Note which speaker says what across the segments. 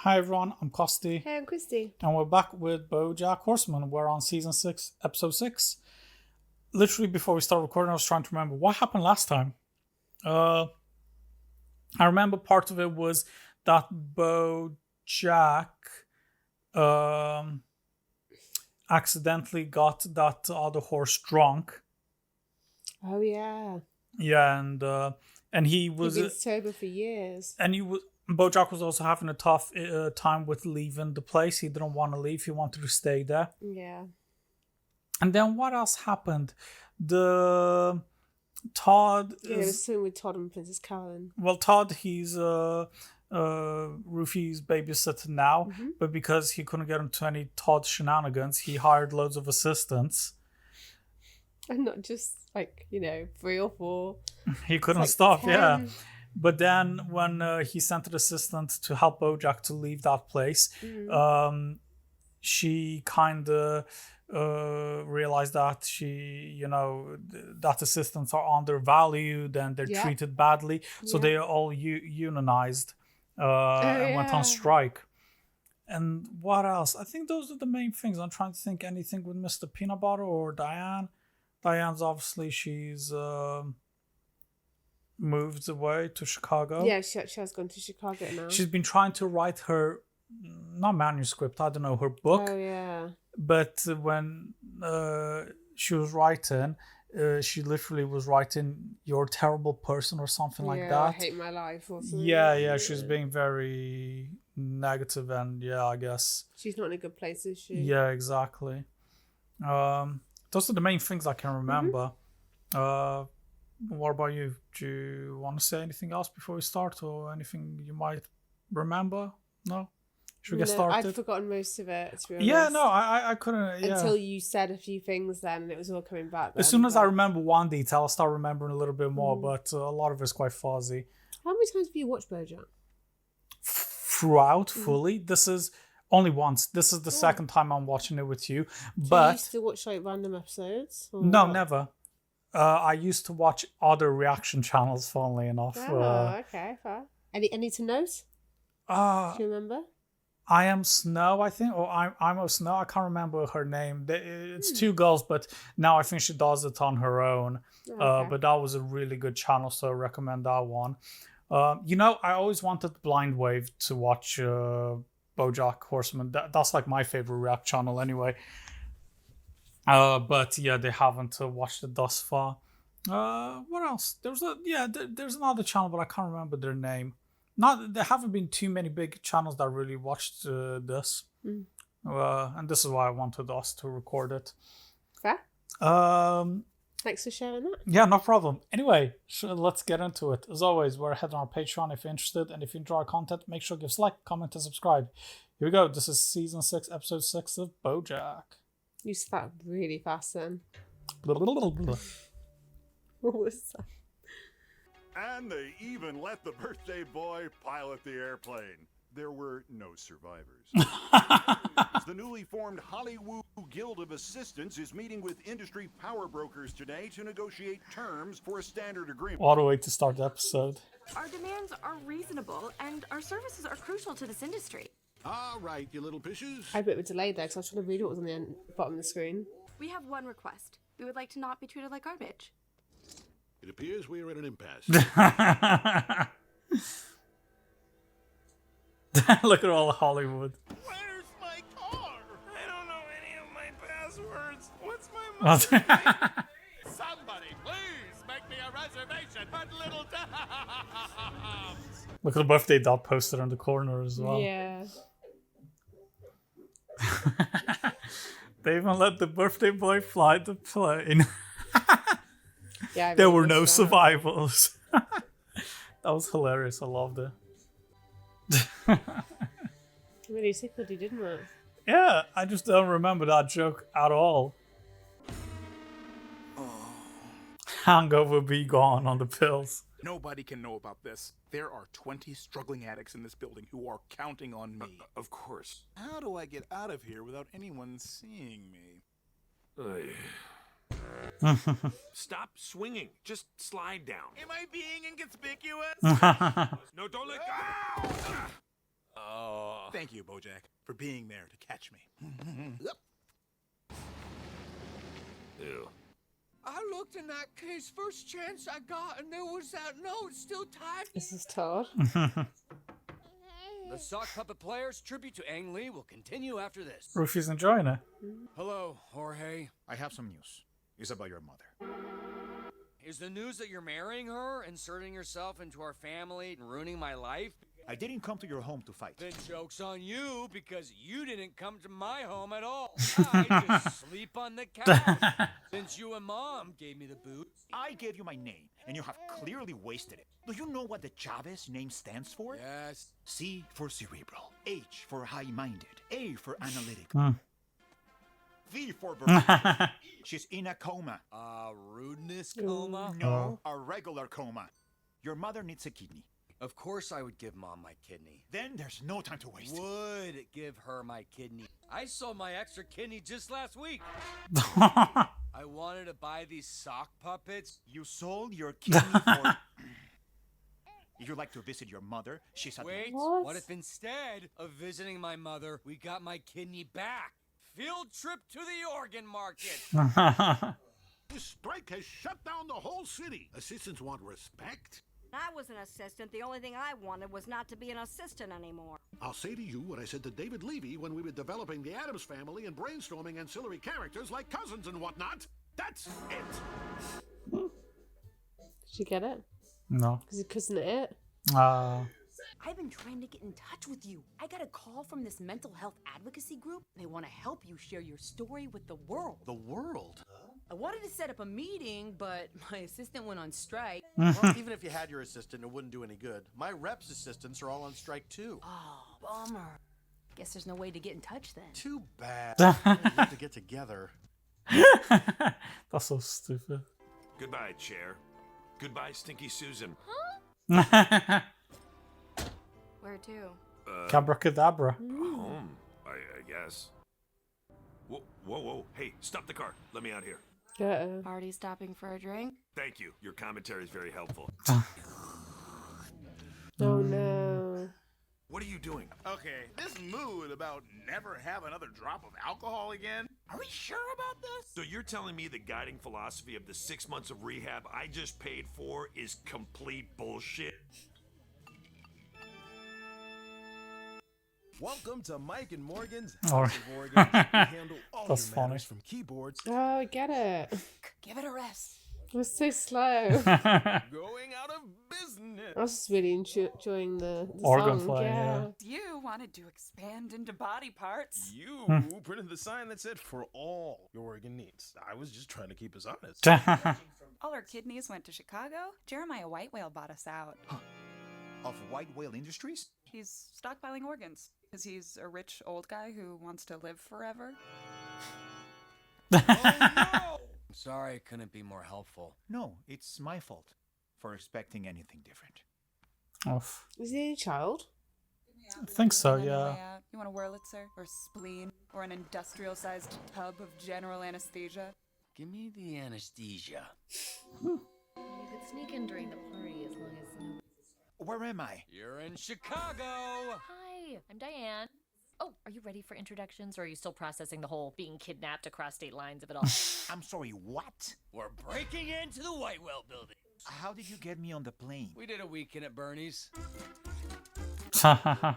Speaker 1: Hi everyone, I'm Kosti.
Speaker 2: Hey, I'm Christy.
Speaker 1: And we're back with BoJack Horseman. We're on season 6, episode 6. Literally before we start recording, I was trying to remember what happened last time. I remember part of it was that BoJack accidentally got that other horse drunk.
Speaker 2: Oh yeah.
Speaker 1: Yeah, and he was
Speaker 2: He'd been sober for years.
Speaker 1: And BoJack was also having a tough time with leaving the place. He didn't want to leave. He wanted to stay there.
Speaker 2: Yeah.
Speaker 1: And then what else happened? Todd.
Speaker 2: Yeah, it was soon with Todd and Princess Carolyn.
Speaker 1: Well, Todd, he's Rufy's babysitter now, but because he couldn't get into any Todd shenanigans, he hired loads of assistants.
Speaker 2: And not just 3 or 4.
Speaker 1: He couldn't stop,
Speaker 2: 10.
Speaker 1: yeah. But then when he sent an assistant to help BoJack to leave that place, she kind of realized that that assistants are undervalued and they're treated badly. So they all unionized and went on strike. And what else? I think those are the main things. I'm trying to think anything with Mr. Peanut Butter or Diane. Diane's obviously, she's... moved away to Chicago.
Speaker 2: Yeah, she has gone to Chicago now.
Speaker 1: She's been trying to write her, not manuscript, I don't know, her book.
Speaker 2: Oh, yeah.
Speaker 1: But when she was writing, she literally was writing, "You're a terrible person" or something like that.
Speaker 2: I hate my life or something.
Speaker 1: Yeah, she's being very negative and I guess...
Speaker 2: She's not in a good place, is she?
Speaker 1: Yeah, exactly. Those are the main things I can remember. What about you? Do you want to say anything else before we start, or anything you might remember? No? Should we get started?
Speaker 2: I've forgotten most of it, to be honest.
Speaker 1: Yeah, no, I couldn't. Yeah.
Speaker 2: Until you said a few things then, and it was all coming back then.
Speaker 1: As soon as I remember one detail, I'll start remembering a little bit more, but a lot of it's quite fuzzy.
Speaker 2: How many times have you watched BoJack?
Speaker 1: Throughout, fully? This is only once. This is the second time I'm watching it with you.
Speaker 2: Do you used to watch random episodes?
Speaker 1: No, never. I used to watch other reaction channels, funnily enough.
Speaker 2: Okay, fair. Any to note? Do you remember?
Speaker 1: I Am Snow, I think, or I'm a Snow. I can't remember her name. It's 2 girls, but now I think she does it on her own. But that was a really good channel, so I recommend that one. I always wanted Blind Wave to watch BoJack Horseman. That's like my favorite React channel anyway. But yeah, they haven't watched it thus far. What else? There's another channel, but I can't remember their name. There haven't been too many big channels that really watched this. And this is why I wanted us to record it.
Speaker 2: Fair. Thanks for sharing that.
Speaker 1: Yeah, no problem. Anyway, let's get into it. As always, we're heading on our Patreon if you're interested, and if you enjoy our content, make sure to give us a like, comment, and subscribe. Here we go. This is season 6, episode 6 of BoJack.
Speaker 2: You said that really fast then.
Speaker 1: What
Speaker 2: was that?
Speaker 3: And they even let the birthday boy pilot the airplane. There were no survivors. The newly formed Hollywood Guild of Assistants is meeting with industry power brokers today to negotiate terms for a standard agreement.
Speaker 1: What a way to start the episode.
Speaker 4: Our demands are reasonable, and our services are crucial to this industry.
Speaker 5: All right, you little fishes.
Speaker 2: I had a bit of a delay there because I was trying to read what was on the bottom of the screen.
Speaker 4: We have one request. We would like to not be treated like garbage.
Speaker 5: It appears we are in an impasse.
Speaker 1: Look at all Hollywood.
Speaker 6: Where's my car? I don't know any of my passwords. What's my money? Somebody, please make me a reservation. But little
Speaker 1: Look at the birthday dot posted on the corner as well.
Speaker 2: Yeah.
Speaker 1: They even let the birthday boy fly the plane.
Speaker 2: Yeah.
Speaker 1: There were no survivals. That was hilarious. I loved it.
Speaker 2: Really tickled you, didn't it?
Speaker 1: Yeah, I just don't remember that joke at all. Hangover be gone on the pills.
Speaker 6: Nobody can know about this. There are 20 struggling addicts in this building who are counting on me.
Speaker 7: Of course. How do I get out of here without anyone seeing me?
Speaker 8: Stop swinging. Just slide down.
Speaker 6: Am I being inconspicuous?
Speaker 8: No, don't let go. Oh.
Speaker 7: Thank you, BoJack, for being there to catch me.
Speaker 8: Ew.
Speaker 6: I looked in that case first chance I got, and there was that note still tied.
Speaker 2: This is Todd.
Speaker 9: The sock puppet players' tribute to Ang Lee will continue after this.
Speaker 1: Rufy's enjoying it.
Speaker 9: Hello, Jorge.
Speaker 3: I have some news. It's about your mother.
Speaker 9: Is the news that you're marrying her, inserting yourself into our family, and ruining my life?
Speaker 3: I didn't come to your home to fight.
Speaker 9: Then joke's on you, because you didn't come to my home at all. I just sleep on the couch. Since you and Mom gave me the boot.
Speaker 3: I gave you my name, and you have clearly wasted it. Do you know what the Chavez name stands for?
Speaker 9: Yes.
Speaker 3: C for cerebral, H for high-minded, A for analytic, V for verbal. She's in a coma.
Speaker 9: Rudeness coma?
Speaker 3: No, a regular coma. Your mother needs a kidney.
Speaker 9: Of course I would give Mom my kidney.
Speaker 3: Then there's no time to waste.
Speaker 9: Would give her my kidney. I sold my extra kidney just last week. I wanted to buy these sock puppets.
Speaker 3: You sold your kidney for... You'd like to visit your mother? She's at...
Speaker 9: Wait,
Speaker 2: What?
Speaker 9: what if instead of visiting my mother, we got my kidney back? Field trip to the organ market.
Speaker 5: This strike has shut down the whole city. Assistants want respect.
Speaker 10: I was an assistant. The only thing I wanted was not to be an assistant anymore.
Speaker 5: I'll say to you what I said to David Levy when we were developing the Addams Family and brainstorming ancillary characters like cousins and whatnot. That's it.
Speaker 2: Did you get it?
Speaker 1: No.
Speaker 2: Because he couldn't it.
Speaker 10: I've been trying to get in touch with you. I got a call from this mental health advocacy group. They want to help you share your story with the world.
Speaker 7: The world?
Speaker 10: I wanted to set up a meeting, but my assistant went on strike.
Speaker 11: Well, even if you had your assistant, it wouldn't do any good. My rep's assistants are all on strike too.
Speaker 10: Oh, bummer. Guess there's no way to get in touch then.
Speaker 11: Too bad. We have to get together.
Speaker 1: That's so stupid.
Speaker 8: Goodbye, chair. Goodbye, Stinky Susan.
Speaker 4: Where to?
Speaker 1: Cabracadabra.
Speaker 8: Home, I guess. Whoa, whoa, whoa. Hey, stop the car. Let me out here.
Speaker 4: Party stopping for a drink?
Speaker 8: Thank you. Your commentary is very helpful.
Speaker 2: Oh no.
Speaker 8: What are you doing?
Speaker 7: Okay, this mood about never have another drop of alcohol again? Are we sure about this?
Speaker 8: So you're telling me the guiding philosophy of the 6 months of rehab I just paid for is complete bullshit?
Speaker 12: Welcome to Mike and Morgan's
Speaker 1: Oh.
Speaker 12: House of Organs. We handle all
Speaker 1: That's
Speaker 12: your
Speaker 1: funny.
Speaker 12: matters from keyboards.
Speaker 2: Oh, I get it.
Speaker 10: Give it a rest.
Speaker 2: It was so slow.
Speaker 12: Going out of business.
Speaker 2: I was just really enjoying the
Speaker 1: Organ
Speaker 2: song.
Speaker 1: playing, yeah.
Speaker 4: You wanted to expand into body parts.
Speaker 12: You
Speaker 1: Hmm.
Speaker 12: printed the sign that said for all your organ needs. I was just trying to keep us honest.
Speaker 4: All our kidneys went to Chicago. Jeremiah White Whale bought us out.
Speaker 3: Of White Whale Industries?
Speaker 4: He's stockpiling organs because he's a rich old guy who wants to live forever.
Speaker 9: Sorry I couldn't be more helpful.
Speaker 3: No, it's my fault for expecting anything different.
Speaker 1: Oof.
Speaker 2: Is he any child?
Speaker 1: I think so,
Speaker 4: And on your
Speaker 1: yeah.
Speaker 4: way out, you want a Wurlitzer or spleen or an industrial-sized tub of general anesthesia?
Speaker 9: Give me the anesthesia.
Speaker 13: You could sneak in during the party as long as...
Speaker 3: Where am I?
Speaker 9: You're in Chicago!
Speaker 13: Hi, I'm Diane. Oh, are you ready for introductions, or are you still processing the whole being kidnapped across state lines of it all?
Speaker 3: I'm sorry, what?
Speaker 9: We're breaking into the White Whale building.
Speaker 3: How did you get me on the plane?
Speaker 9: We did a weekend at Bernie's.
Speaker 13: But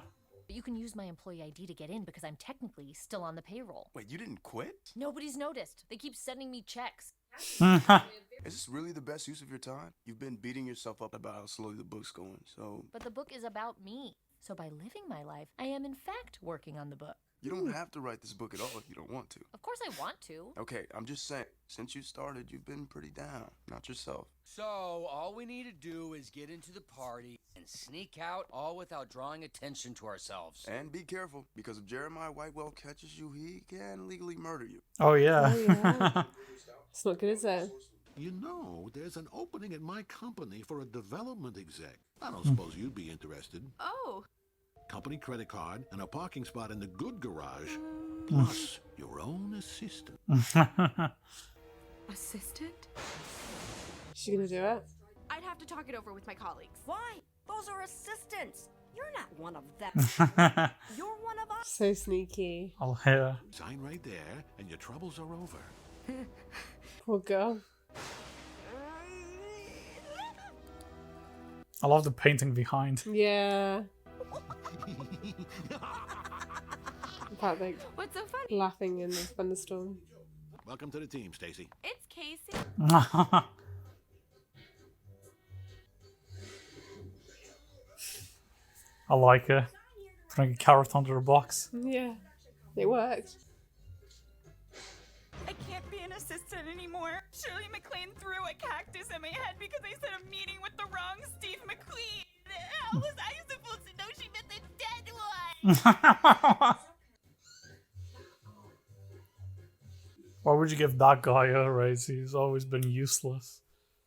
Speaker 13: you can use my employee ID to get in because I'm technically still on the payroll.
Speaker 11: Wait, you didn't quit?
Speaker 13: Nobody's noticed. They keep sending me checks.
Speaker 14: Is this really the best use of your time? You've been beating yourself up about how slowly the book's going, so...
Speaker 13: But the book is about me. So by living my life, I am in fact working on the book.
Speaker 14: You don't have to write this book at all if you don't want to.
Speaker 13: Of course I want to.
Speaker 14: Okay, I'm just saying, since you started, you've been pretty down. Not yourself.
Speaker 9: So, all we need to do is get into the party and sneak out, all without drawing attention to ourselves.
Speaker 14: And be careful, because if Jeremiah Whitewell catches you, he can legally murder you.
Speaker 1: Oh, yeah.
Speaker 2: Oh, yeah. It's not good, is it?
Speaker 5: You know, there's an opening at my company for a development exec. I don't suppose you'd be interested.
Speaker 4: Oh.
Speaker 5: Company credit card and a parking spot in the good garage, plus your own assistant.
Speaker 4: Assistant?
Speaker 2: Is she gonna do it?
Speaker 10: I'd have to talk it over with my colleagues. Why? Those are assistants. You're not one of them. You're one of us.
Speaker 2: So sneaky.
Speaker 1: I'll hear.
Speaker 5: Sign right there, and your troubles are over.
Speaker 2: Poor girl.
Speaker 1: I love the painting behind.
Speaker 2: Yeah. In fact, like,
Speaker 10: What's so funny?
Speaker 2: laughing in the thunderstorm.
Speaker 5: Welcome to the team, Stacy.
Speaker 10: It's Casey.
Speaker 1: I like her. Putting a carrot under a box.
Speaker 2: Yeah. It worked.
Speaker 4: I can't be an assistant anymore. Shirley MacLaine threw a cactus at my head because I said I'm meeting with the wrong Steve McQueen. How was I supposed to know she meant the dead one?
Speaker 1: Why would you give that guy a raise? He's always been useless.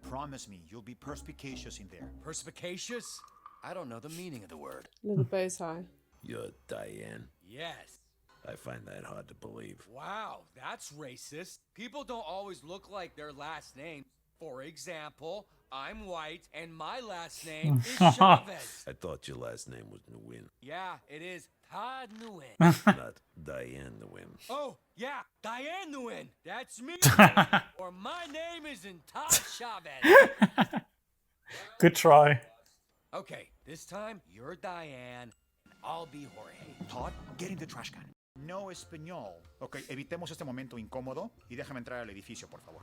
Speaker 15: Promise me you'll be perspicacious in there.
Speaker 9: Perspicacious? I don't know the meaning of the word.
Speaker 2: Little bow tie.
Speaker 16: You're Diane.
Speaker 9: Yes.
Speaker 16: I find that hard to believe.
Speaker 9: Wow, that's racist. People don't always look like their last name. For example, I'm white and my last name is Chavez.
Speaker 16: I thought your last name was Nguyen.
Speaker 9: Yeah, it is Todd Nguyen.
Speaker 16: Not Diane Nguyen.
Speaker 9: Oh, yeah, Diane Nguyen. That's me. Or my name isn't Todd Chavez.
Speaker 1: Good try.
Speaker 9: Okay, this time you're Diane. I'll be Jorge.
Speaker 15: Todd, get in the trash can. No español. Ok, evitemos este momento incómodo y déjame entrar al edificio, por favor.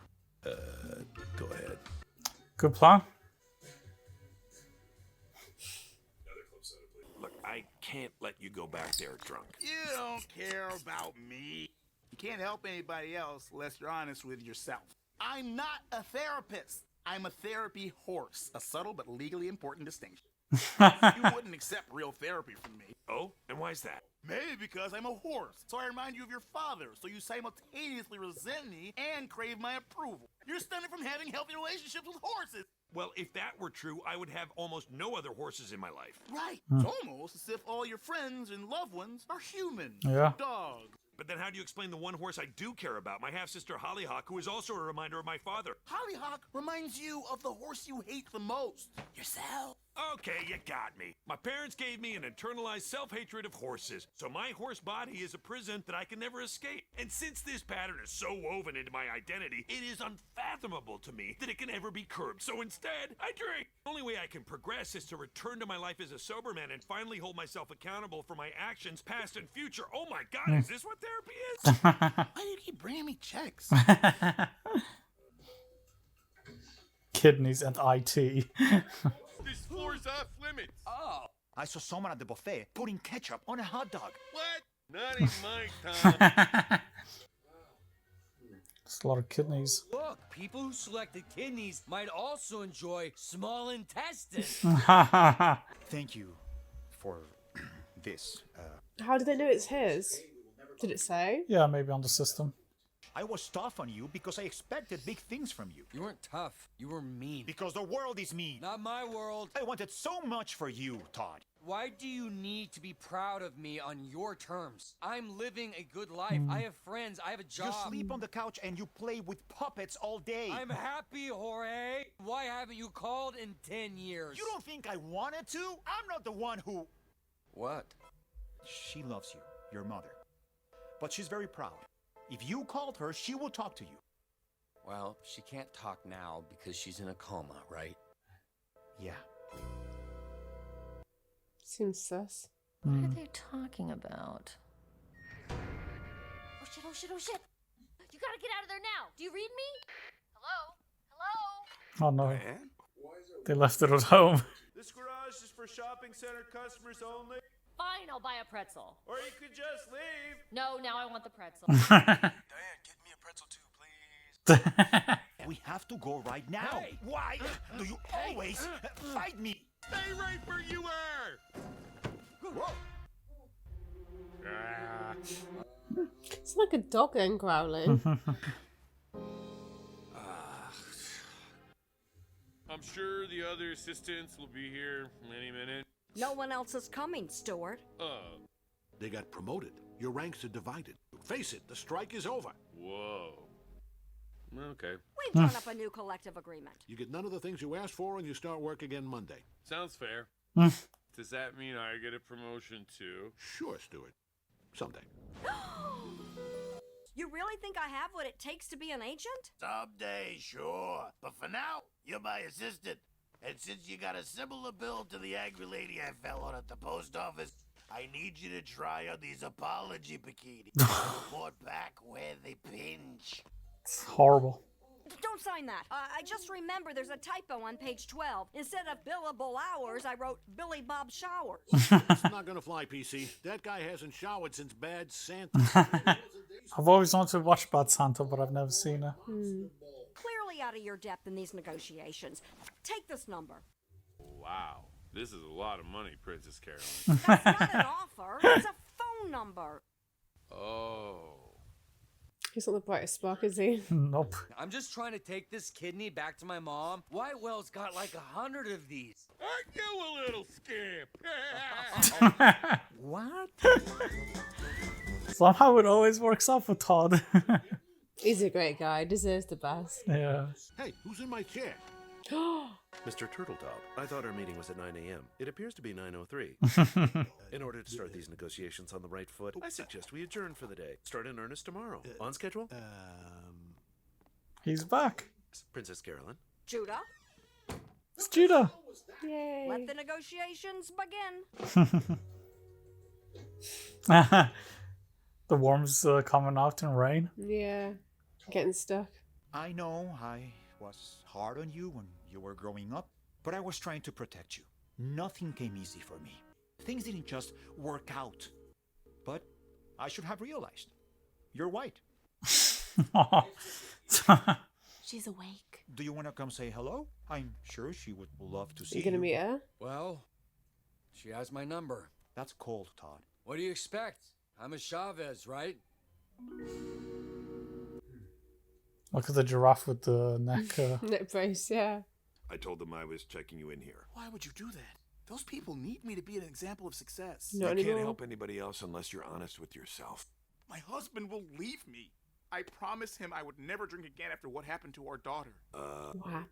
Speaker 16: Go ahead.
Speaker 1: Good plan.
Speaker 8: Look, I can't let you go back there drunk.
Speaker 7: You don't care about me. You can't help anybody else unless you're honest with yourself. I'm not a therapist. I'm a therapy horse. A subtle but legally important distinction. You wouldn't accept real therapy from me.
Speaker 8: Oh, and why's that?
Speaker 7: Maybe because I'm a horse, so I remind you of your father, so you simultaneously resent me and crave my approval. You're stunted from having healthy relationships with horses.
Speaker 8: Well, if that were true, I would have almost no other horses in my life.
Speaker 7: Right. It's almost as if all your friends and loved ones are human.
Speaker 1: Yeah.
Speaker 7: Dogs.
Speaker 8: But then how do you explain the one horse I do care about, my half-sister Hollyhock, who is also a reminder of my father?
Speaker 7: Hollyhock reminds you of the horse you hate the most. Yourself.
Speaker 8: Okay, you got me. My parents gave me an internalized self-hatred of horses, so my horse body is a prison that I can never escape. And since this pattern is so woven into my identity, it is unfathomable to me that it can ever be curbed. So instead, I drink. The only way I can progress is to return to my life as a sober man and finally hold myself accountable for my actions, past and future. Oh my God, is this what therapy is?
Speaker 7: Why do you keep bringing me checks?
Speaker 1: Kidneys and IT.
Speaker 6: This floor's off limits.
Speaker 9: Oh.
Speaker 15: I saw someone at the buffet putting ketchup on a hot dog.
Speaker 6: What? Not in my time.
Speaker 1: It's a lot of kidneys.
Speaker 9: Look, people who selected kidneys might also enjoy small intestine.
Speaker 15: Thank you for this.
Speaker 2: How do they know it's his? Did it say?
Speaker 1: Yeah, maybe on the system.
Speaker 15: I was tough on you because I expected big things from you.
Speaker 9: You weren't tough. You were mean.
Speaker 15: Because the world is mean.
Speaker 9: Not my world.
Speaker 15: I wanted so much for you, Todd.
Speaker 9: Why do you need to be proud of me on your terms? I'm living a good life. I have friends. I have a job.
Speaker 15: You sleep on the couch and you play with puppets all day.
Speaker 9: I'm happy, Jorge. Why haven't you called in 10 years?
Speaker 15: You don't think I wanted to? I'm not the one who...
Speaker 9: What?
Speaker 15: She loves you, your mother. But she's very proud. If you called her, she will talk to you.
Speaker 9: Well, she can't talk now because she's in a coma, right?
Speaker 15: Yeah.
Speaker 2: Seems sus.
Speaker 13: What are they talking about?
Speaker 10: Oh shit, oh shit, oh shit. You gotta get out of there now. Do you read me? Hello? Hello?
Speaker 1: Oh no. They left it at home.
Speaker 6: This garage is for shopping center customers only.
Speaker 13: Fine, I'll buy a pretzel.
Speaker 6: Or you could just leave.
Speaker 13: No, now I want the pretzel.
Speaker 14: Diane, get me a pretzel too, please.
Speaker 15: We have to go right now.
Speaker 9: Hey.
Speaker 15: Why do you always fight me?
Speaker 6: Stay right where you are.
Speaker 2: It's like a dog then growling.
Speaker 6: I'm sure the other assistants will be here any minute.
Speaker 10: No one else is coming, Stuart.
Speaker 5: They got promoted. Your ranks are divided. Face it, the strike is over.
Speaker 6: Whoa. Okay.
Speaker 10: We've drawn up a new collective agreement.
Speaker 5: You get none of the things you asked for and you start work again Monday.
Speaker 6: Sounds fair.
Speaker 17: Does that mean I get a promotion too?
Speaker 5: Sure, Stuart. Someday.
Speaker 18: You really think I have what it takes to be an agent?
Speaker 19: Someday, sure. But for now, you're my assistant. And since you got a similar build to the angry lady I fell on at the post office, I need you to try on these apology bikinis. Report back where they pinch.
Speaker 1: It's horrible.
Speaker 18: Don't sign that. I just remember there's a typo on page 12. Instead of billable hours, I wrote Billy Bob Showers.
Speaker 5: It's not gonna fly, PC. That guy hasn't showered since Bad Santa.
Speaker 1: I've always wanted to watch Bad Santa, but I've never seen it.
Speaker 18: Clearly out of your depth in these negotiations. Take this number.
Speaker 17: Wow. This is a lot of money, Princess Carolyn.
Speaker 18: That's not an offer. It's a phone number.
Speaker 17: Oh.
Speaker 2: He's not the brightest spark, is he?
Speaker 1: Nope.
Speaker 9: I'm just trying to take this kidney back to my mom. Whitewell's got like 100 of these.
Speaker 6: Aren't you a little skip?
Speaker 15: What?
Speaker 1: Somehow it always works out for Todd.
Speaker 2: He's a great guy. Deserves the best.
Speaker 1: Yeah.
Speaker 5: Hey, who's in my chair?
Speaker 11: Mr. Turtletop, I thought our meeting was at 9 a.m. It appears to be 9:03. In order to start these negotiations on the right foot, I suggest we adjourn for the day. Start in earnest tomorrow. On schedule?
Speaker 1: He's back.
Speaker 11: Princess Carolyn.
Speaker 18: Judah,
Speaker 1: It's Judah.
Speaker 2: Yay.
Speaker 18: let the negotiations begin.
Speaker 1: The worms coming out in rain.
Speaker 2: Yeah. Getting stuck.
Speaker 15: I know I was hard on you when you were growing up, but I was trying to protect you. Nothing came easy for me. Things didn't just work out. But I should have realized. You're white.
Speaker 10: She's awake.
Speaker 15: Do you want to come say hello? I'm sure she would love to see
Speaker 2: You gonna meet her?
Speaker 9: Well, she has my number.
Speaker 15: That's cold, Todd.
Speaker 9: What do you expect? I'm a Chavez, right?
Speaker 1: Look at the giraffe with the neck.
Speaker 2: Neck brace, yeah.
Speaker 16: I told them I was checking you in here.
Speaker 7: Why would you do that? Those people need me to be an example of success.
Speaker 2: Not
Speaker 16: You
Speaker 2: anymore.
Speaker 16: can't help anybody else unless you're honest with yourself.
Speaker 7: My husband will leave me. I promised him I would never drink again after what happened to our daughter.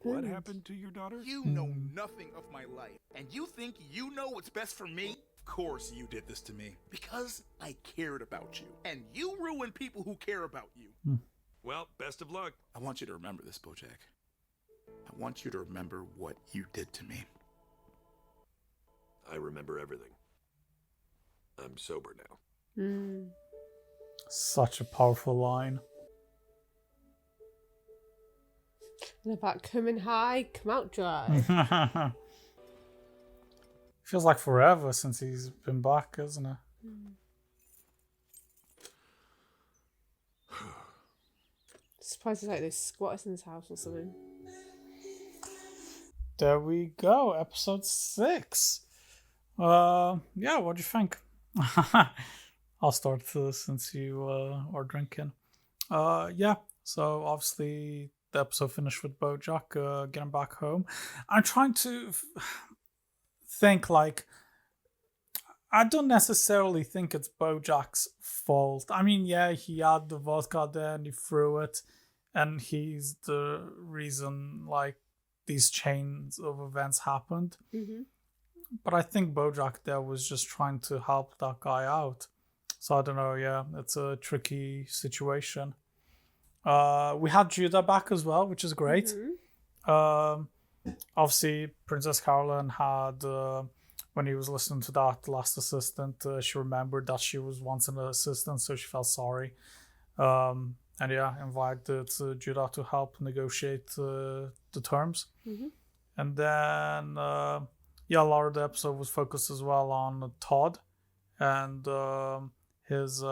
Speaker 16: What happened to your daughter?
Speaker 7: You know nothing of my life, and you think you know what's best for me? Of course you did this to me. Because I cared about you. And you ruin people who care about you.
Speaker 16: Well, best of luck.
Speaker 7: I want you to remember this, BoJack. I want you to remember what you did to me.
Speaker 16: I remember everything. I'm sober now.
Speaker 1: Such a powerful line.
Speaker 2: And about coming high, come out dry.
Speaker 1: Feels like forever since he's been back, isn't it?
Speaker 2: Surprised it's like there's squatters in this house or something.
Speaker 1: There we go, episode 6. Yeah, what do you think? I'll start since you are drinking. Yeah, so obviously the episode finished with BoJack getting back home. I'm trying to think, like, I don't necessarily think it's BoJack's fault. I mean, yeah, he had the vodka there and he threw it, and he's the reason, like, these chains of events happened. But I think BoJack there was just trying to help that guy out. So I don't know, yeah, it's a tricky situation. We had Judah back as well, which is great. Obviously, Princess Carolyn had, when he was listening to that last assistant, she remembered that she was once an assistant, so she felt sorry. And yeah, invited Judah to help negotiate the terms. And then, yeah, a lot of the episode was focused as well on Todd and his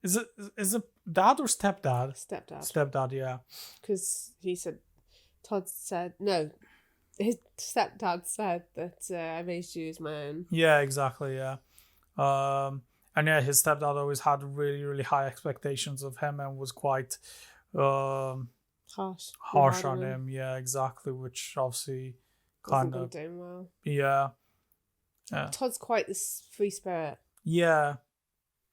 Speaker 1: is it dad or stepdad? Stepdad, yeah.
Speaker 2: Because he said, Todd said, no, his stepdad said that I raised you as my own.
Speaker 1: Yeah, exactly, yeah. And yeah, his stepdad always had really, really high expectations of him and was quite harsh on him. Yeah, exactly, which obviously kind of
Speaker 2: doing well.
Speaker 1: Yeah.
Speaker 2: Todd's quite this free spirit.
Speaker 1: Yeah.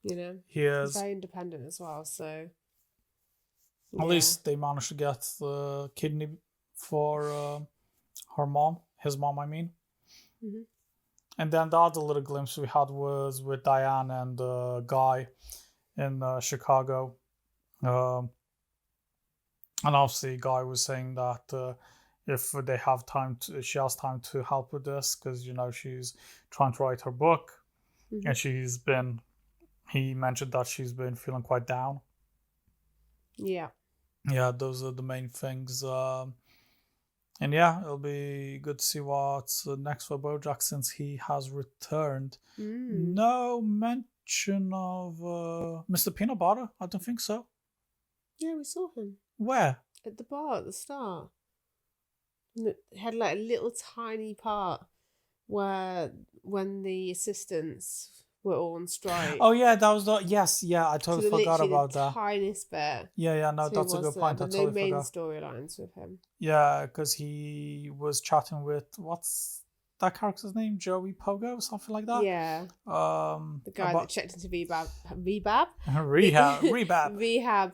Speaker 2: You know,
Speaker 1: he is.
Speaker 2: He's very independent as well, so
Speaker 1: at least they managed to get the kidney for her mom, his mom, I mean. And then the other little glimpse we had was with Diane and Guy in Chicago. And obviously, Guy was saying that if they have time, she has time to help with this because, she's trying to write her book. Mm-hmm. And he mentioned that she's been feeling quite down.
Speaker 2: Yeah.
Speaker 1: Yeah, those are the main things. And yeah, it'll be good to see what's next for BoJack since he has returned. No mention of Mr. Peanut Butter. I don't think so.
Speaker 2: Yeah, we saw him.
Speaker 1: Where?
Speaker 2: At the bar at the start. And it had like a little tiny part where when the assistants were all on strike.
Speaker 1: Oh yeah, that was I totally forgot about that.
Speaker 2: Tiniest bit.
Speaker 1: Yeah, no, so that's a good point. I totally forgot.
Speaker 2: No main storylines with him.
Speaker 1: Yeah, because he was chatting with what's that character's name? Joey Pogo, something like that.
Speaker 2: Yeah. The guy that checked into rehab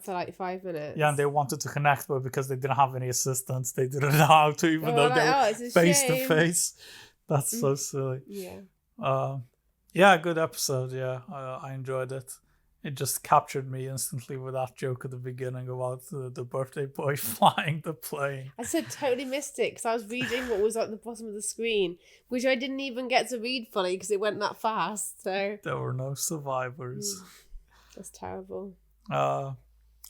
Speaker 2: for like 5 minutes.
Speaker 1: Yeah, and they wanted to connect, but because they didn't have any assistants, they didn't know how to, even though they were face to face. That's so silly.
Speaker 2: Yeah.
Speaker 1: Yeah, good episode. Yeah, I enjoyed it. It just captured me instantly with that joke at the beginning about the birthday boy flying the plane.
Speaker 2: I said totally missed it because I was reading what was at the bottom of the screen, which I didn't even get to read fully because it went that fast. So
Speaker 1: there were no survivors.
Speaker 2: That's terrible.
Speaker 1: Yeah.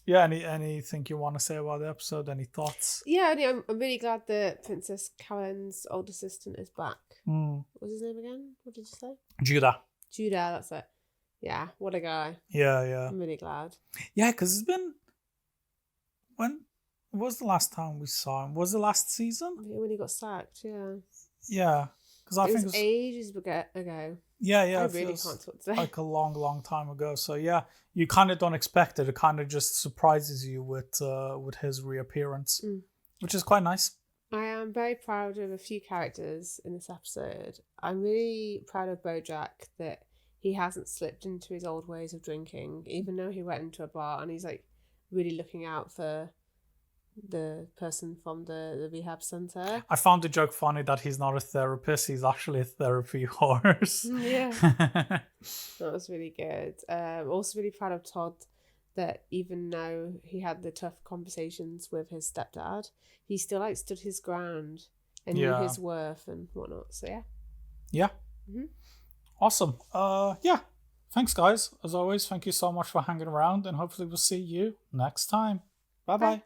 Speaker 1: Anything you want to say about the episode? Any thoughts?
Speaker 2: Yeah, I'm really glad that Princess Karen's old assistant is back. What was his name again? What did you say?
Speaker 1: Judah,
Speaker 2: that's it. Yeah, what a guy.
Speaker 1: Yeah.
Speaker 2: I'm really glad.
Speaker 1: Yeah, because it's been... When was the last time we saw him? Was it last season?
Speaker 2: When he got sacked, yeah.
Speaker 1: Yeah, because I think it was
Speaker 2: ages ago.
Speaker 1: Yeah,
Speaker 2: I really can't talk today.
Speaker 1: Like a long time ago. So yeah, you kind of don't expect it. It kind of just surprises you with his reappearance, which is quite nice.
Speaker 2: I am very proud of a few characters in this episode. I'm really proud of BoJack that he hasn't slipped into his old ways of drinking, even though he went into a bar and he's like really looking out for the person from the rehab center.
Speaker 1: I found the joke funny that he's not a therapist, he's actually a therapy horse.
Speaker 2: Yeah. That was really good. Also really proud of Todd that even though he had the tough conversations with his stepdad, he still like stood his ground and knew his worth and whatnot. So
Speaker 1: yeah.
Speaker 2: Mm-hmm.
Speaker 1: Awesome. Yeah. Thanks, guys. As always, thank you so much for hanging around, and hopefully we'll see you next time. Bye-bye.